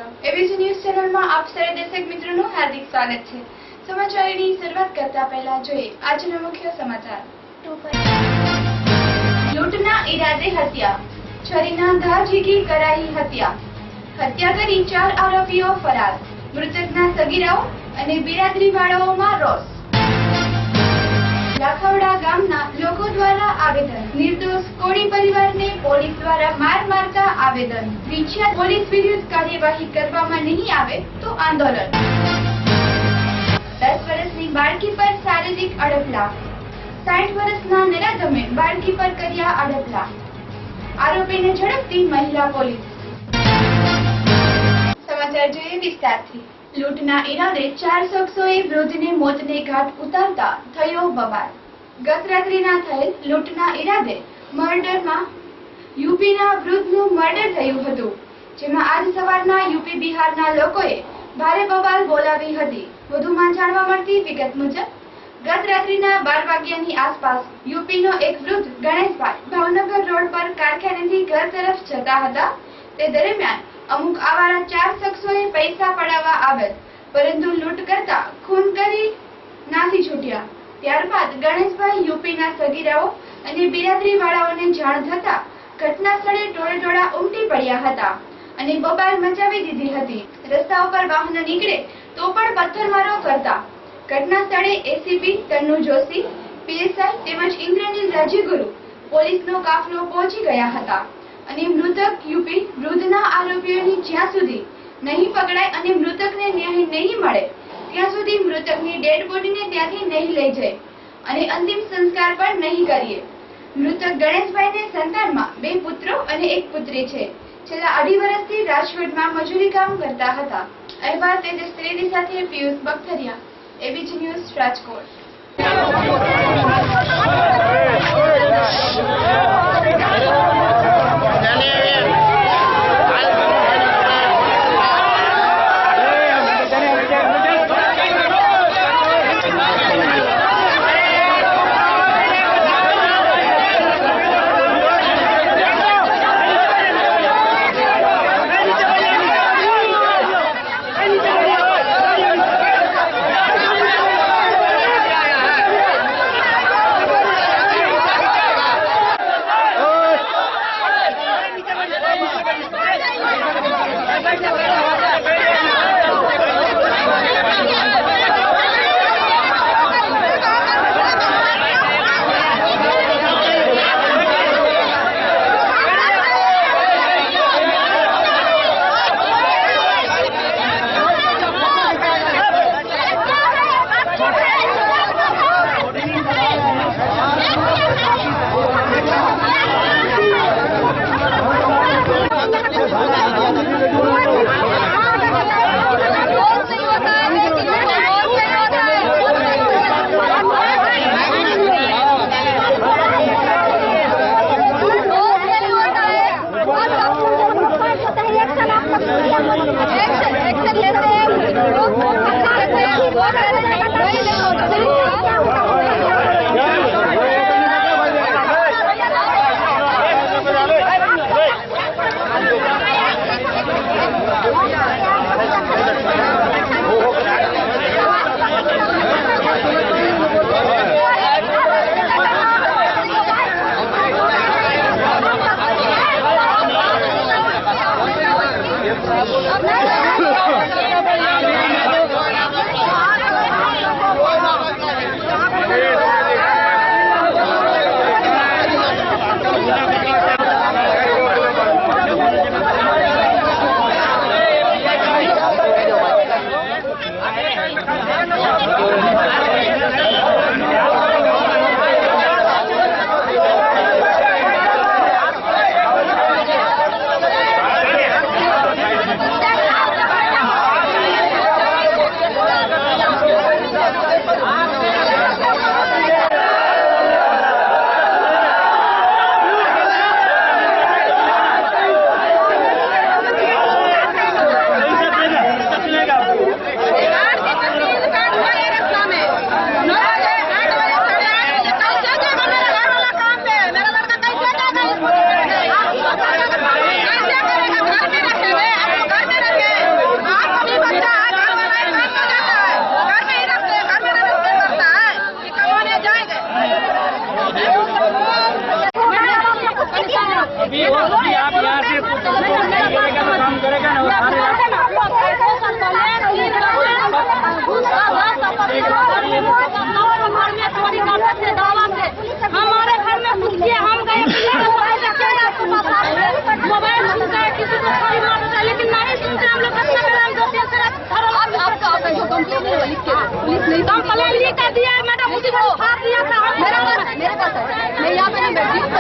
ABC news channel में आप सारे दर्शक मित्रों નું हार्दिक स्वागत है। समाचारों की शुरुआत करता पहला જોઈએ આજના મુખ્ય સમાચાર। લૂંટના ઈરાદે હત્યા, છરીના ધાર ઝીકી કરાઈ હત્યા। હત્યા કરી 4 આરોપીઓ ફરાર, મૃતકના સગીરાઓ અને બિરાદરીવાળાઓમાં રોષ। લાખવડા ગામના લોકો દ્વારા આવેદન, નિર્દોષ કોળી પરિવારને પોલીસ દ્વારા માર મારતા આવેદન, વિછિયા પોલીસ વિરુદ્ધ કાર્યવાહી કરવામાં નહીં આવે તો આંદોલન। 10 વર્ષની બાળકી પર શારીરિક અડપલા, 60 વર્ષના નરાધમે બાળકી પર કર્યા અડપલા, આરોપીને ઝડપતી મહિલા પોલીસ। સમાચાર જોઈએ વિસ્તારથી। લૂંટના ઈરાદે 4 શખ્સોએ વૃદ્ધને મોતને ઘાટ ઉતારતા થયો બબાલ। ગત રાત્રિના થયેલ લૂંટના ઈરાદે મર્ડરમાં યુપીના વૃદ્ધનું મર્ડર થયું હતું, જેમાં આજ સવારના યુપી બિહારના લોકોએ ભારે બબાલ બોલાવી હતી। વધુમાં જાણવા મળતી વિગત મુજબ ગત રાત્રિના 12 વાગ્યાની આસપાસ યુપીનો એક વૃદ્ધ ગણેશભાઈ ભાવનગર રોડ પર કારખાનેથી ઘર તરફ જતા હતા। તે દરમિયાન અમુક આવારા 4 શખ્સોએ પૈસા પડાવવા આવેલ, પરંતુ લૂંટ કરતા ખૂન કરી નાસી છૂટ્યા। ત્યારબાદ ગણેશભાઈ યુપીના સગીરાઓ અને બિરાદરીવાળાઓને જાણ થતા ઘટના સ્થળે ટોળેટોળા ઉમટી પડ્યા હતા અને બબાલ મચાવી દીધી હતી। રસ્તા ઉપર વાહનો નીકળે તો પણ પથ્થરમારો કરતા ઘટના સ્થળે એસીપી તન્નુ જોશી, પીએસઆઈ તેમજ ઇન્દ્રનીલ રાજ્યગુરુ પોલીસનો કાફલો પહોંચી ગયા હતા અને મૃતક યુપી વૃદ્ધના આરોપીઓની જ્યાં સુધી નહીં પકડાય અને મૃતકને ન્યાય નહીં મળે ત્યાં સુધી મૃતકની ડેડ બોડીને ત્યાંથી નહીં લઈ જાય અને અંતિમ સંસ્કાર પણ નહીં કરીએ। મૃતક ગણેશભાઈને સંતાનમાં 2 પુત્રો અને 1 પુત્રી છે। છેલ્લા 2.5 વર્ષથી રાજકોટમાં મજૂરી કામ કરતા હતા। અહેવાલ તેજસ ત્રિવેદી સાથે પિયુષ બખતરિયા, એબીસી ન્યૂઝ રાજકોટ।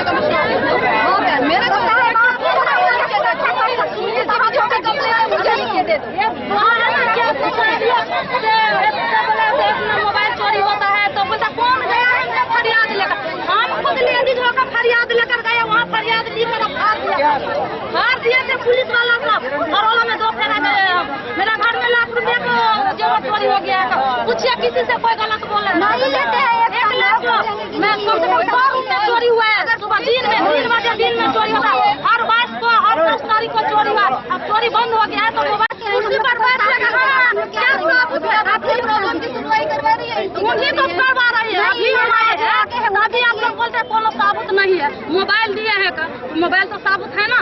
मेरा तो मोबाइल चोरी होता है तो बोलता कौन गया है फरियाद लेकर। हम खुद लेडीज होकर फरियाद लेकर गए, वहाँ फरियाद लेकर हार दिए थे पुलिस वाला सब। घरों में 2 फेरा मेरा घर में लाख रुपए का जेवर चोरी हो गया है। पूछिए किसी से कोई गलत बोल रहा नहीं लेते हैं 1 लाख मैं कम से कम 100 रुपया चोरी हुआ है। सुबह दिन में 3 बजे दिन में चोरी होता है। हर 22 को हर 10 तारीख को चोरी हुआ। अब चोरी बंद हो गया है तो मोबाइल कुर्सी पर बैठ कर प्रॉब्लम की सुनवाई करवा रही है। मुझे तो करवा रही है। अभी आप लोग बोलते हैं कोनो साबुत नहीं है। मोबाइल दिए है का मोबाइल तो साबुत है ना।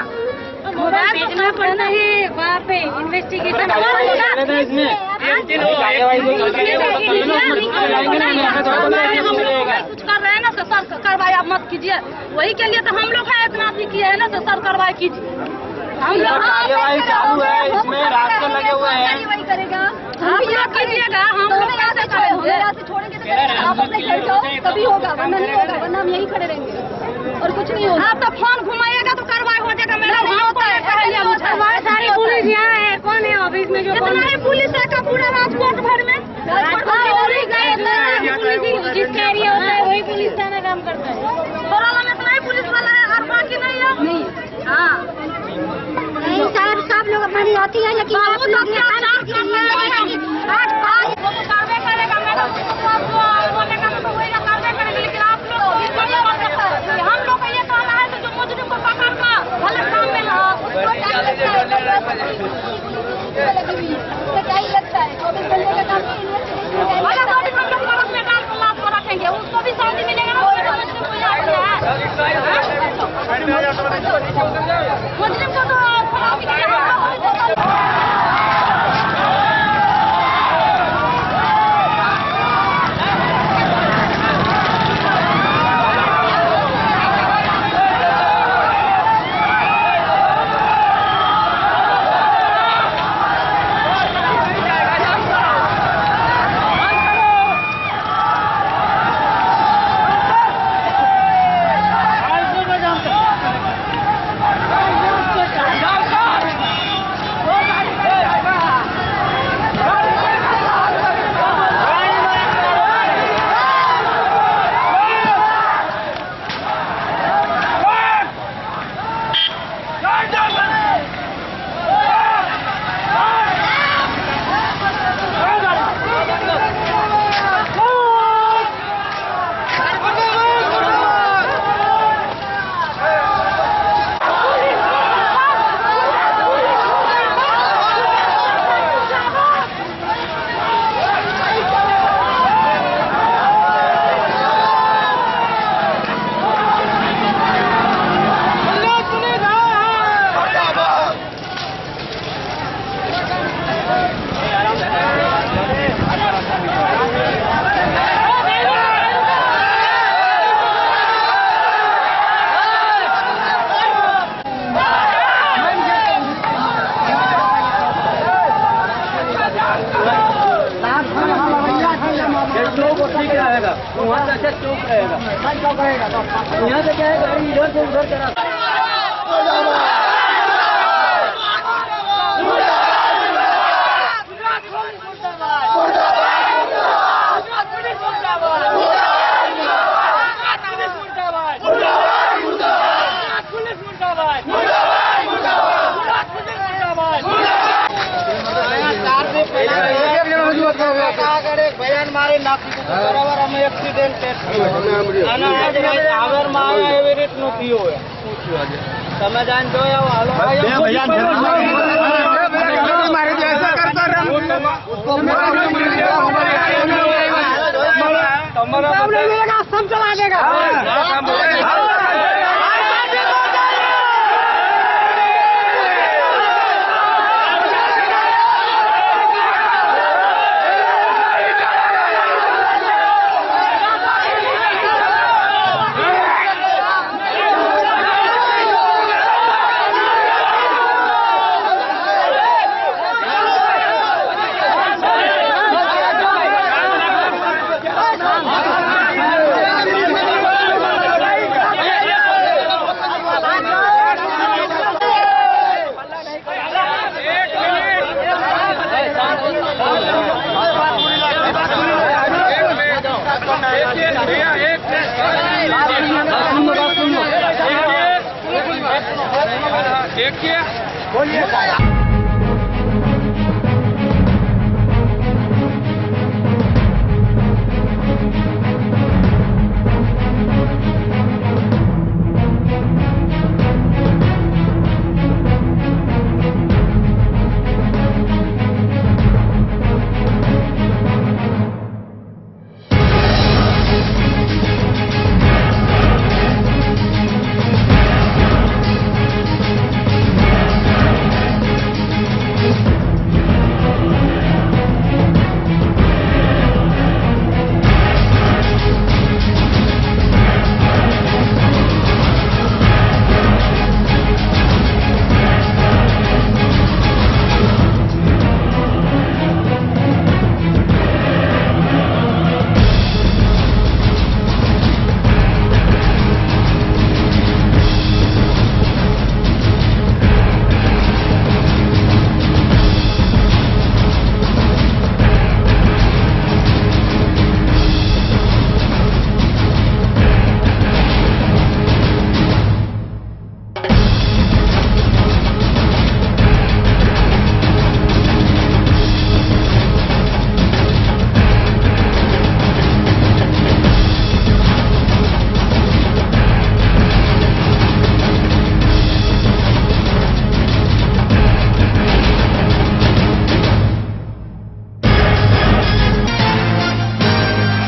मोबाइल बेचना पड़ता है वहाँ पे इन्वेस्टिगेशन कुछ कर रहे हैं ना तो सर कार्रवाई आप मत कीजिए। वही के लिए तो हम लोग हैं इतना अथी किए है ना तो सर कार्रवाई कीजिए। हम लोग कार्यवाही चालू है, इसमें रास्ते लगे हुए हैं। वही करेगा हम लोग कीजिएगा। हम लोग कैसे छोड़ेंगे आप अपने घर जाओ तभी होगा वरना नहीं होगा। वरना हम यहीं खड़े रहेंगे और कुछ नहीं होगा। आप तो फोन घुमाइएगा तो कार्रवाई हो जाएगा। मेरा हमारे सारी पुलिस यहाँ है। कौन है ऑफिस में जो इतना ही पुलिस है का पूरा राजकोट भर में जिसका एरिया होता है वही पुलिस थाना काम करता है। कोरोना में इतना ही पुलिस वाला है और बाकी नहीं है। नहीं हाँ सब लोग अपनी आती है लेकिन हम लोग का ये कहना है जो मुजरिम को पकड़ना गलत काम में क्या ही लगता है 24 घंटे का काम में डाल को रखेंगे उसको भी शांति मिलेगा ना। मुजरिम को तो ठीक रहेगा, वहाँ से अच्छा चौक रहेगा। यहाँ से क्या है गाड़ी इधर से उधर करा। बयान मारे बराबर हम एक्सीडेंट आगर मारे एवी રીતનું થયું હોય તમે જાણ જોયા હાલો मारे जो ऐसा करता रहा उसको सब चला देगा।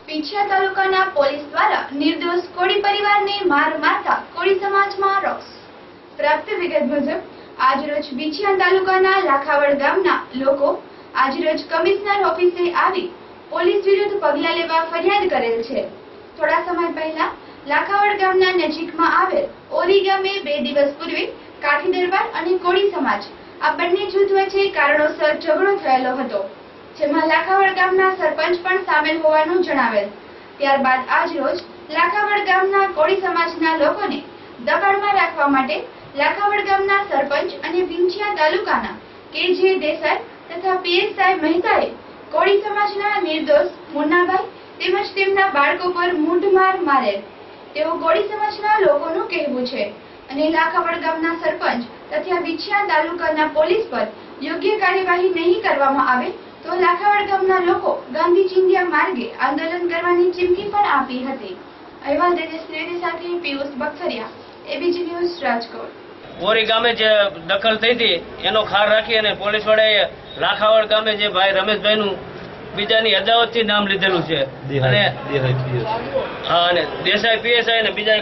પીછિયા તાલુકાના પોલીસ દ્વારા નિર્દોષ કોળી પરિવારને માર મારતા કોળી સમાજમાં રોષ. પ્રાપ્ત વિગત મુજબ આજરોજ પીછિયા તાલુકાના લાખાવડ ગામના લોકો આજરોજ કમિશનર ઓફિસે આવી પોલીસ વિરુદ્ધ પગલાં લેવા ફરિયાદ કરેલ છે. થોડા સમય પહેલા લાખાવડ ગામના નજીકમાં આવેલ ઓરી ગામે 2 દિવસ પૂર્વે કાઠી દરબાર અને કોળી સમાજ આ બંને જૂથ વચ્ચે કારણોસર ઝઘડો થયેલો હતો, જેમાં લાખાવડ ગામના સરપંચ પણ સામેલ હોવાનું જણાવેલ. ત્યારબાદ આજરોજ લાખાવડ ગામના કોળી સમાજના લોકોને દબાણમાં રાખવા માટે લાખાવડ ગામના સરપંચ અને પીંછિયા તાલુકાના કે.જે. દેસાઈ તથા પીએસઆઈ મહેતાએ કોળી સમાજના નિર્દોષ મુન્નાભાઈ તેમજ તેમના બાળકો પર મૂઢમાર મારેલ તેવું કોળી સમાજના લોકોનું કહેવું છે અને લાખાવડ ગામના સરપંચ તથા પીંછિયા તાલુકાના પોલીસ પર યોગ્ય કાર્યવાહી નહીં કરવામાં આવે તો લાખાવડ ગામના લોકો ગાંધી ચિંધ્યા માર્ગે આંદોલન કરવાની ચીમકી પણ આપી હતી. અહેવાલ દિનેશ ત્રિવેદી સાથે પિયુષ બખતરિયા, એબીજી ન્યૂઝ, રાજકોટ. ઓરી ગામે જે દખલ થઈ હતી એનો ખાર રાખી અને પોલીસ વાળાએ લાખાવડ ગામે જે ભાઈ રમેશભાઈનું બીજાની અદાવતથી નામ લીધેલું છે અને દેસાઈ પીએસઆઈ અને બીજા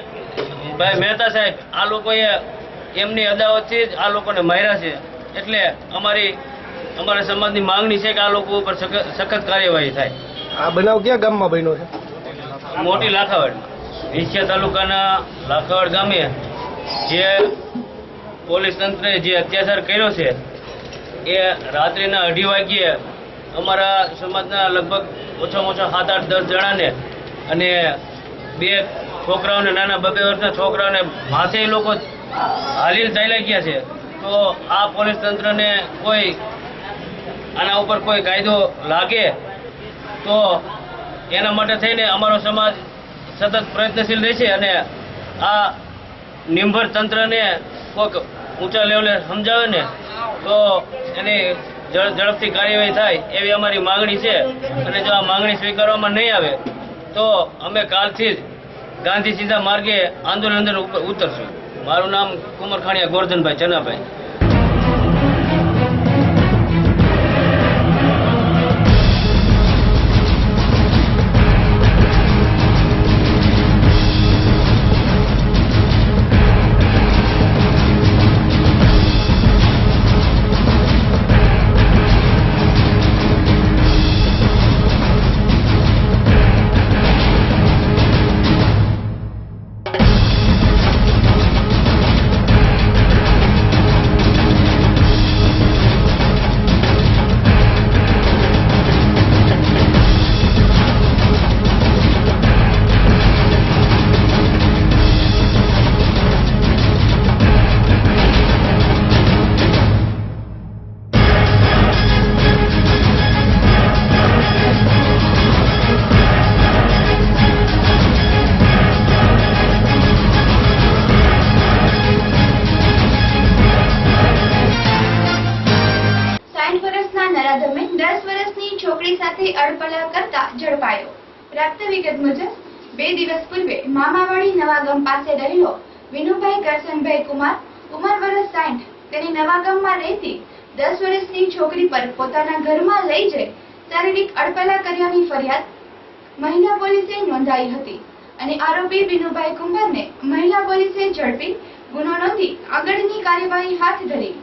ભાઈ મહેતા સાહેબ આ લોકોએ એમની અદાવતથી જ આ લોકોને માર્યા છે. એટલે અમારા સમાજની માંગણી છે કે આ લોકો ઉપર સખત કાર્યવાહી થાય. આ બનાવ ક્યાં ગામમાં બન્યો છે? મોટી લાખાવડ પીછિયા તાલુકાના લાખાવડ ગામે જે પોલીસ તંત્રે જે અત્યાચાર કર્યો છે એ રાત્રિના 2:30 વાગ્યે અમારા સમાજના લગભગ ઓછામાં ઓછા 7-8-10 જણાને અને 2 છોકરાઓને, નાના 2 વર્ષના છોકરાઓને માથે એ લોકો હાલીને ચાલ્યા ગયા છે. તો આ પોલીસ તંત્રને કોઈ આના ઉપર કોઈ કાયદો લાગે તો એના માટે થઈને અમારો સમાજ સતત પ્રયત્નશીલ રહેશે અને આ નિંભર તંત્રને કોઈક ઊંચા લેવલે સમજાવે ને તો એની ઝડપથી કાર્યવાહી થાય એવી અમારી માંગણી છે. અને જો આ માંગણી સ્વીકારવામાં નહીં આવે તો અમે કાલથી જ ગાંધી સીધા માર્ગે આંદોલન ઉપર ઉતરશું. મારું નામ કુમારખાણીયા ગોરધનભાઈ ચનાભાઈ. નરાધમે 10 વર્ષની છોકરી સાથે અડપલા કરતા ઝડપાયો. પ્રાપ્ત વિગત મુજબ 2 દિવસ પૂર્વે મામાવાડી નવાગામ પાસે રહેલો વિનુભાઈ કરશનભાઈ કુમાર ઉંમર વર્ષ 60 તેની નવાગામમાં રહેતી 10 વર્ષની છોકરી પર પોતાના ઘરમાં લઈ જઈ શારીરિક અડપલા કર્યાની ફરિયાદ મહિલા પોલીસે નોંધાઈ હતી અને આરોપી વિનુભાઈ કુમારને મહિલા પોલીસે ઝડપી ગુનો નોંધી આગળની કાર્યવાહી હાથ ધરી.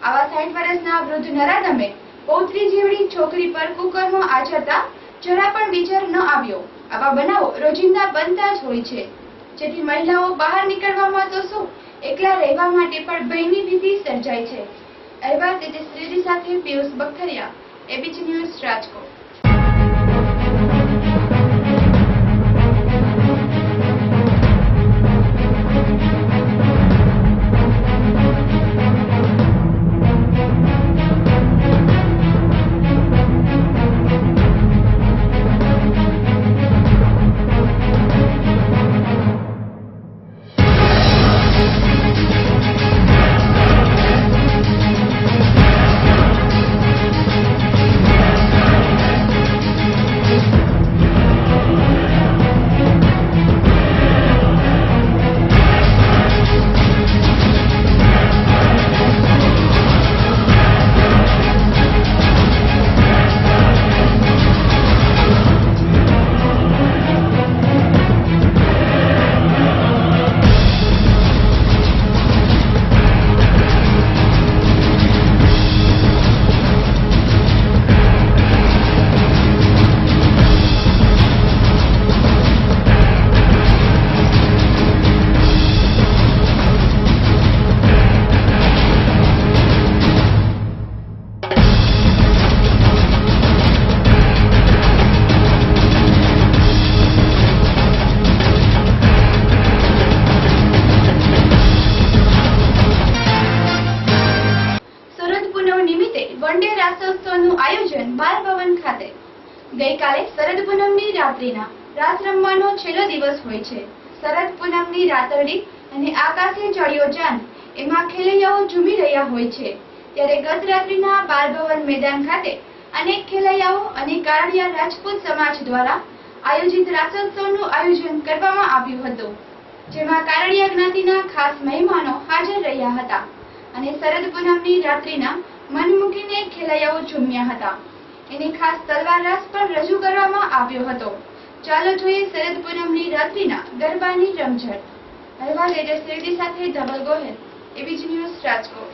આવા 60 વર્ષના વૃદ્ધ નરાધમે પૌત્રી જેવડી છોકરી પર કુકર્મ આચરતા જરા પણ વિચાર ન આવ્યો. આવા બનાવો રોજિંદા બનતા જ હોય છે, જેથી મહિલાઓ બહાર નીકળવામાં તો શું, એકલા રહેવા માટે પણ ભયની ભીતિ સર્જાય છે. અહેવાલ તેજસ ત્રિવેદી સાથે પિયુષ બખતરિયા, એબીપી ન્યૂઝ, રાજકોટ. રાસોત્સવનું આયોજન બાલ ભવન ખાતે. ગઈકાલે શરદ પૂનમની રાત્રિના રાસ રમવાનો છેલ્લો દિવસ હોય છે. શરદ પૂનમની રાતરડી અને આકાશે ચડ્યો ચાંદ એમાં ખેલૈયાઓ ઝૂમી રહ્યા હોય છે. ત્યારે ગત રાત્રિના બાલ ભવન મેદાન ખાતે અનેક ખેલૈયાઓ અને કારણિયા રાજપૂત સમાજ દ્વારા આયોજિત રાસોત્સવનું આયોજન કરવામાં આવ્યું હતું, જેમાં કારણિયા જ્ઞાતિના ખાસ મહેમાનો હાજર રહ્યા હતા અને શરદ પૂનમની રાત્રિના મન મૂકીને ખેલૈયાઓ ઝૂમ્યા હતા. એની ખાસ તલવાર રાસ પણ રજૂ કરવામાં આવ્યો હતો. ચાલો જોઈએ શરદ પૂનમની રાત્રિના ગરબાની રમઝટ. અહેવાલ તેજસ ત્રિવેદી સાથે ધવલ ગોહેલ, એબીપી ન્યૂઝ, રાજકોટ.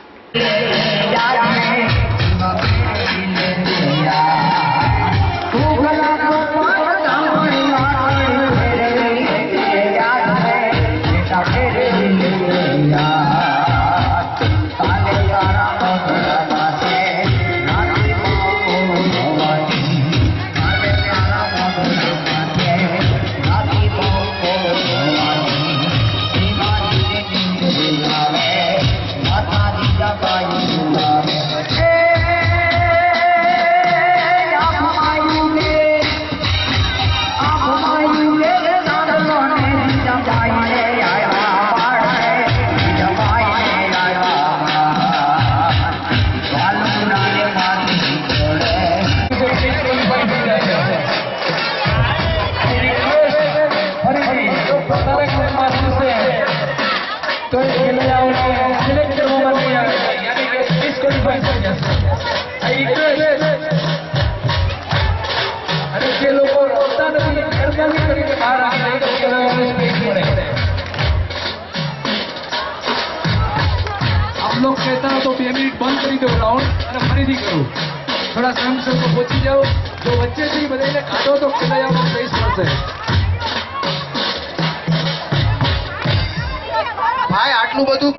लोग कहता हो तो 2 मिनट बंद કરી દો રાઉન્ડ અને ફરીથી કરું. થોડા સંગ પહોંચી જાઓ. જો વચ્ચેથી બધાને કાઢો તો ખેલાયાનો પ્રેસ મળશે. ભાઈ આટલું બધું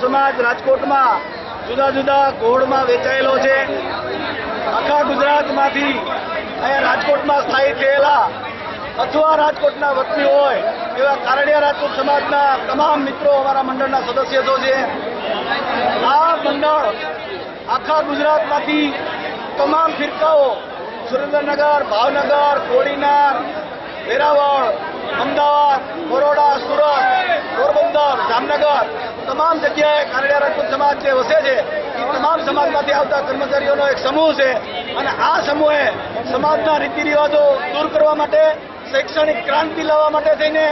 સમાજ રાજકોટમાં જુદા જુદા કોડમાં વેચાયેલો છે. આખા ગુજરાતમાંથી અહીંયા રાજકોટમાં સ્થાયી થયેલા અથવા રાજકોટના વતની હોય એવા કારડિયા રાજપૂત સમાજના તમામ મિત્રો અમારા મંડળના સદસ્યો છે. આ મંડળ આખા ગુજરાતમાંથી તમામ ફિરકાઓ સુરેન્દ્રનગર, ભાવનગર, કોડીનાર, વેરાવળ, અમદાવાદ, બરોડા, સુરત, પોરબંદર, જામનગર તમામ જગ્યાએ કારડિયા રાજપૂત સમાજ જે વસે છે એ તમામ સમાજમાંથી આવતા કર્મચારીઓનો એક સમૂહ છે. અને આ સમૂહે સમાજના રીતિ રિવાજો દૂર કરવા માટે, શૈક્ષણિક ક્રાંતિ લાવવા માટે થઈને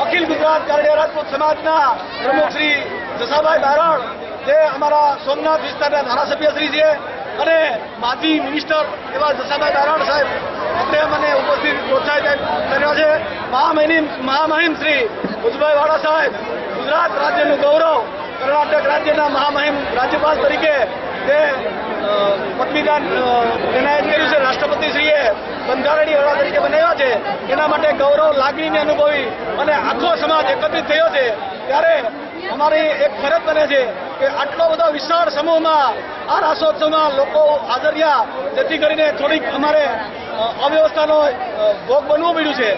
અખિલ ગુજરાત કારડિયા રાજપૂત સમાજના પ્રમુખ શ્રી જસાભાઈ બારણ, જે અમારા સોમનાથ વિસ્તારના ધારાસભ્ય શ્રી છે અને માજી મિનિસ્ટર એવા જસાભાઈ બારણ સાહેબ આપણે મને ઉપસ્થિત પ્રોત્સાહિત કર્યો છે. મહામહિમ શ્રી ભુજભાઈ વાળા સાહેબ, ગુજરાત રાજ્યનું ગૌરવ, કર્ણાટક રાજ્યના મહામહિમ રાજ્યપાલ તરીકે તે પદવીદાન એનાયત કર્યું છે. રાષ્ટ્રપતિશ્રીએ બંધારણીય વડા તરીકે બનાવ્યા છે. એના માટે ગૌરવ લાગણીને અનુભવી અને આખો સમાજ એકત્રિત થયો છે. ત્યારે અમારી એક ફરજ બને છે કે આટલો બધો વિશાળ સમૂહમાં આ રાસોત્સવમાં લોકો હાજર રહ્યા, જેથી કરીને થોડીક અમારે અવ્યવસ્થાનો ભોગ બનવું પડ્યું છે.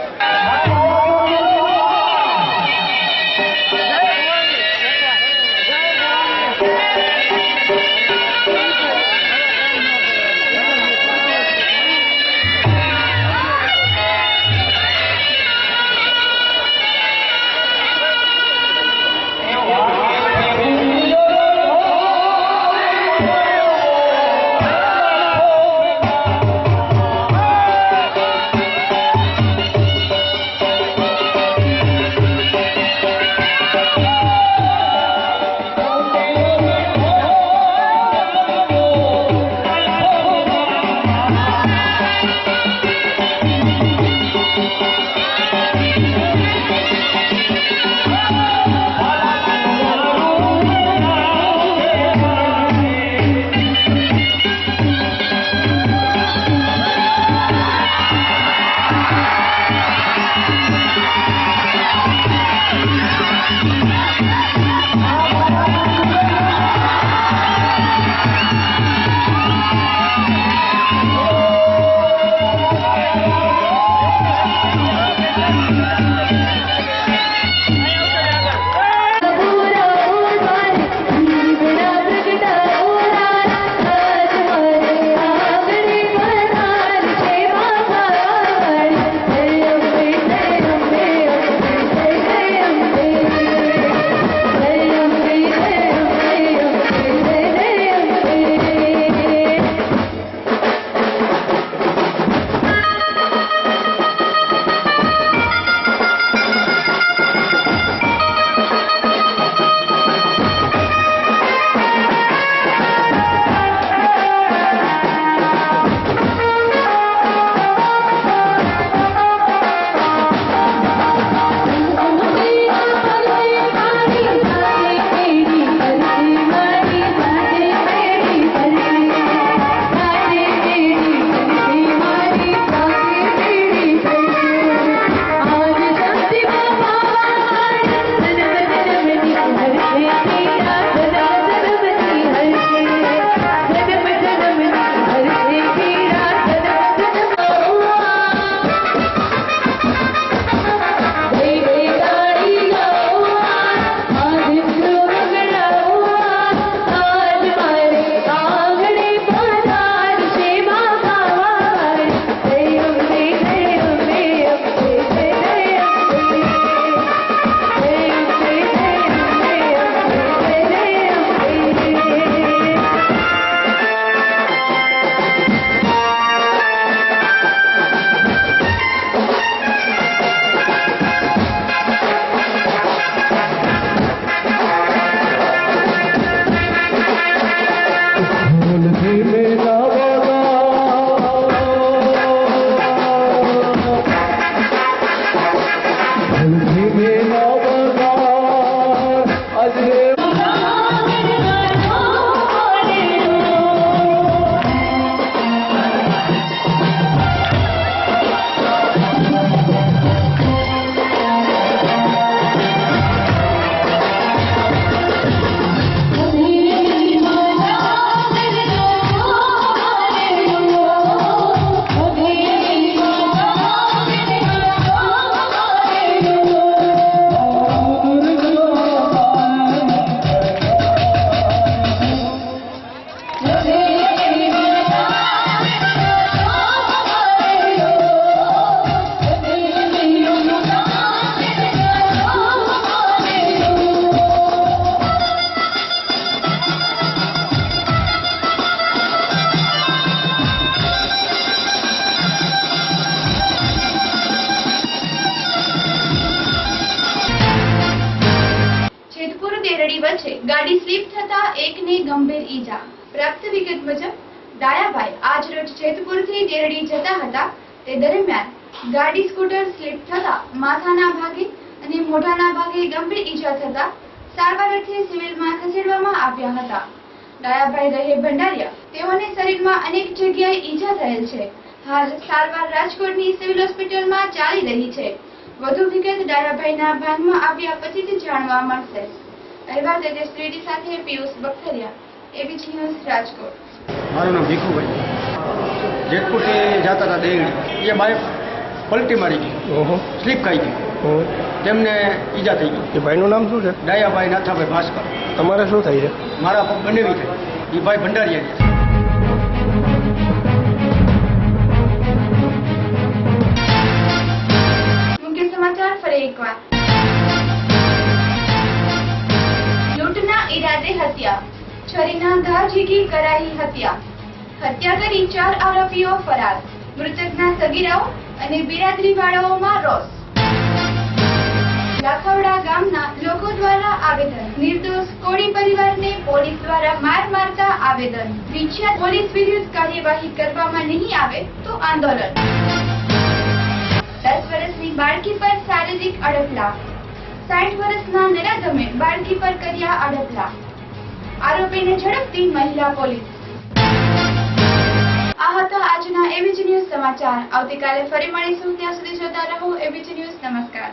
યુવકને ગંભીર ઈજા. પ્રાપ્ત વિગત મુજબ ડાયાભાઈ આજ રોજ જેતપુરથી દેરડી જતા હતા. તે દરમિયાન ગાડી સ્કૂટર સ્લીપ થતા માથાના ભાગે અને મોઢાના ભાગે ગંભીર ઈજા થતા સારવાર અર્થે સિવિલમાં ખસેડવામાં આવ્યા હતા. ડાયાભાઈ રહે ભંડારિયા. તેઓને શરીરમાં અનેક જગ્યાએ ઈજા થયેલ છે. હાલ સારવાર રાજકોટની સિવિલ હોસ્પિટલમાં ચાલી રહી છે. વધુ વિગત ડાયાભાઈના ભાનમાં આવ્યા પછીથી જાણવા મળશે. અહેવાલ તેજસ ત્રિવેદી સાથે પિયુષ બખતરિયા, એબીપી ન્યૂઝ, રાજકોટ. મારું નામ ભીખુભાઈ. જેતપુરથી જતા હતા દેગડી, એ બાઇક પલટી મારી ગઈ, સ્લીપ ખાઈ ગઈ, તેમને ઈજા થઈ ગઈ. એ ભાઈનું નામ શું છે? ડાયાભાઈ નાથાભાઈ ભાસ્કર. તમારે શું થાય છે? મારા પગ બનેવી થાય. એ ભાઈ ભંડારીયા છે. મુખ્ય સમાચાર ફરી એકવાર. લૂંટના ઈરાદે હત્યા. છરીના ઘા ઝીકી કરાઈ હત્યા. હત્યા કરી 4 આરોપીઓ ફરાર. મૃતકના સગીરાઓ અને બિરાદરીવાળાઓમાં રોષ. લાખવડા ગામના લોકો દ્વારા આવેદન. નિર્દોષ કોળી પરિવારને પોલીસ દ્વારા માર મારતા આવેદન. વિખ્યાત પોલીસ વિરુદ્ધ કાર્યવાહી કરવામાં નહીં આવે તો આંદોલન. 10 વર્ષની બાળકી પર શારીરિક અડપલા. 60 વર્ષના નરાધમે બાળકી પર કર્યા અડપલા. આરોપીને ઝડપતી મહિલા પોલીસ. આ હતા આજના એબીપી ન્યૂઝ સમાચાર. આવતીકાલે ફરી મળીશું. ત્યાં સુધી જોતા રહો એબીપી ન્યૂઝ. નમસ્કાર.